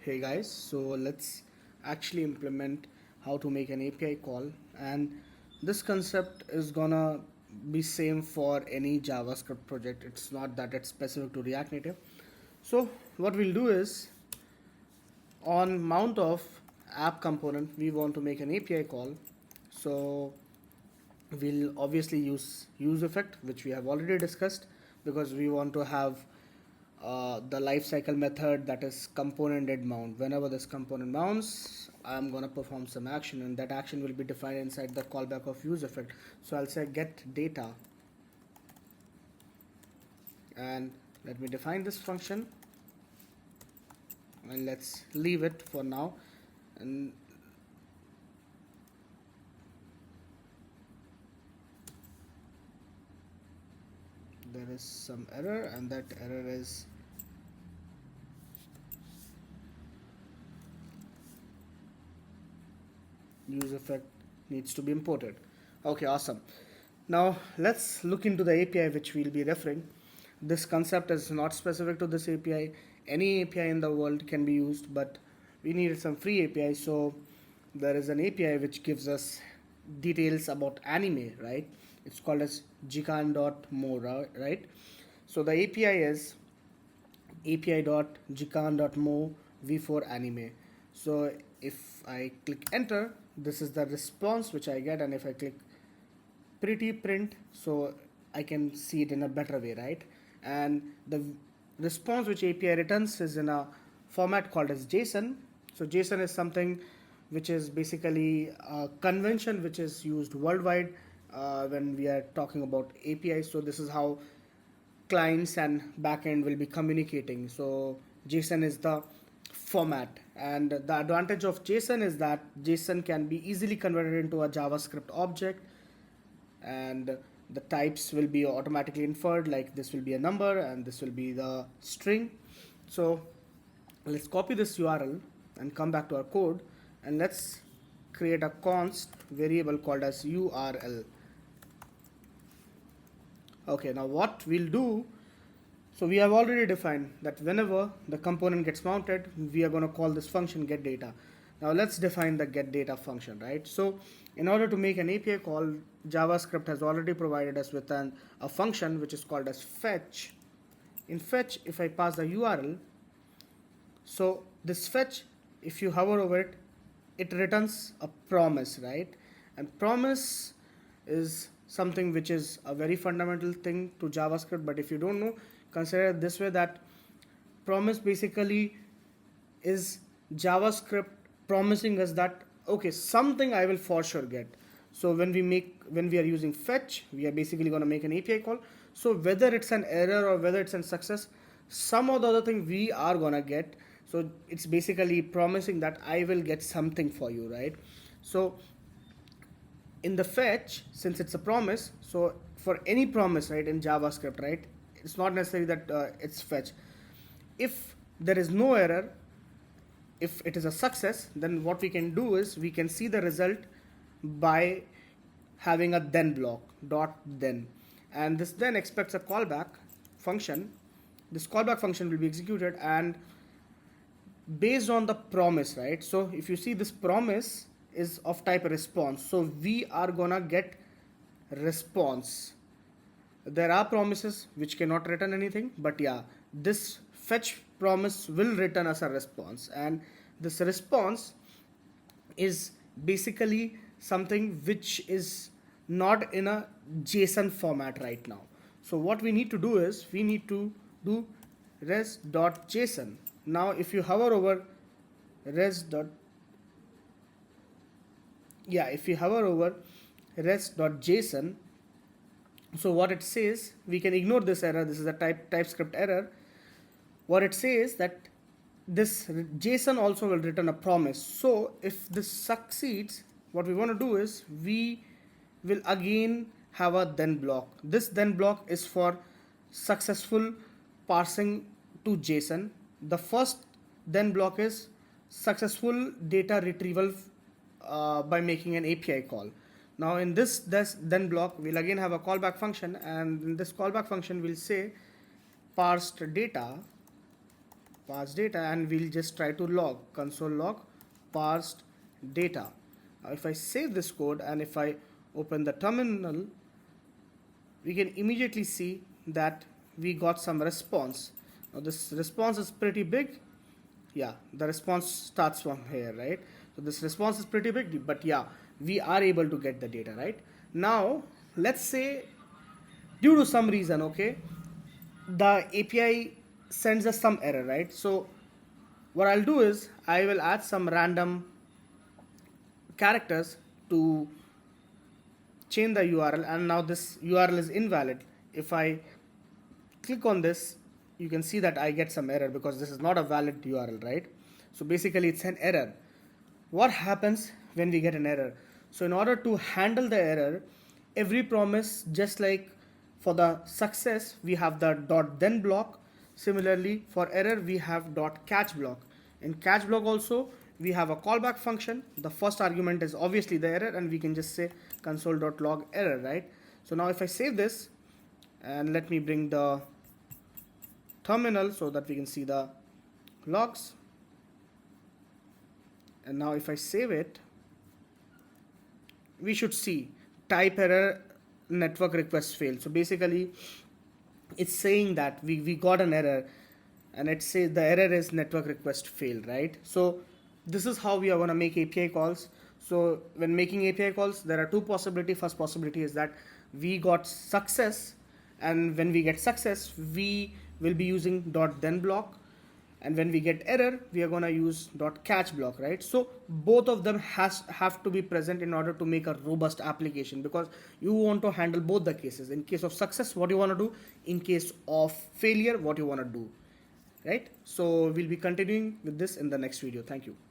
Hey guys, so let's actually implement how to make an API call, and this concept is gonna be same for any JavaScript project. It's not that it's specific to React Native. So what we'll do is on mount of app component we want to make an API call. So we'll obviously use effect, which we have already discussed, because we want to have the lifecycle method, that is component mount. Whenever this component mounts, I'm gonna perform some action, and that action will be defined inside the callback of use effect. So I'll say get data, and let me define this function, and let's leave it for now. And there is some error, and that error is use effect needs to be imported. Okay, awesome. Now let's look into the API which we'll be referring. This concept is not specific to this API. Any API in the world can be used, but we needed some free API. So there is an API which gives us details about anime, right? It's called as jikan.mo, right? So the API is api.jikan.mo v4 anime. So if I click enter, this is the response which I get, and if I click pretty print, so I can see it in a better way, right? And the response which API returns is in a format called as JSON. So JSON is something which is basically a convention which is used worldwide when we are talking about APIs. So this is how clients and backend will be communicating. So JSON is the format, and the advantage of JSON is that JSON can be easily converted into a JavaScript object, and the types will be automatically inferred, like this will be a number and this will be the string. So let's copy this URL and come back to our code, and let's create a const variable called as URL. Okay, now what we'll do, so we have already defined that whenever the component gets mounted, we are going to call this function getData. Now let's define the getData function, right? So in order to make an API call, JavaScript has already provided us with a function which is called as fetch. In fetch, if I pass the URL, so this fetch, if you hover over it, it returns a promise, right? And promise is something which is a very fundamental thing to JavaScript, but if you don't know, consider it this way, that promise basically is JavaScript promising us that okay, something I will for sure get. So when we are using fetch, we are basically going to make an API call. So whether it's an error or whether it's a success, some or the other thing we are going to get. So it's basically promising that I will get something for you, right? So in the fetch, since it's a promise, so for any promise, right, in JavaScript, right, it's not necessary that it's fetch. If there is no error, if it is a success, then what we can do is we can see the result by having a then block dot then, and this then expects a callback function. This callback function will be executed and based on the promise, right? So if you see, this promise is of type response, so we are gonna get response. There are promises which cannot return anything, but yeah, this fetch promise will return us a response, and this response is basically something which is not in a JSON format right now. So what we need to do is we need to do res.json. Now if you hover over res.json, so what it says, we can ignore this error, this is a TypeScript error. What it says that this JSON also will return a promise. So if this succeeds, what we want to do is we will again have a then block. This then block is for successful parsing to JSON. The first then block is successful data retrieval by making an API call. Now in this then block, we'll again have a callback function, and in this callback function we'll say parsed data parse data, and we'll just try to log console log parsed data. Now if I save this code and if I open the terminal, we can immediately see that we got some response. Now this response is pretty big. Yeah, the response starts from here, right? So this response is pretty big, but yeah, we are able to get the data, right? Now let's say due to some reason, okay, the API sends us some error, right? So what I'll do is I will add some random characters to change the URL, and now this URL is invalid. If I click on this, you can see that I get some error because this is not a valid URL, right? So basically it's an error. What happens when we get an error? So in order to handle the error, every promise, just like for the success, we have the .then block. Similarly, for error, we have .catch block. In catch block also, we have a callback function. The first argument is obviously the error, and we can just say console.log error, right? So now if I save this, and let me bring the terminal so that we can see the logs. And now if I save it, we should see type error, network request failed. So basically it's saying that we got an error, and it says the error is network request failed, right? So this is how we are going to make API calls. So when making API calls, there are two possibilities. First possibility is that we got success, and when we get success, we will be using .then block, and when we get error, we are going to use .catch block, right? So both of them have to be present in order to make a robust application, because you want to handle both the cases. In case of success, what you want to do; in case of failure, what you want to do, right? So we'll be continuing with this in the next video. Thank you.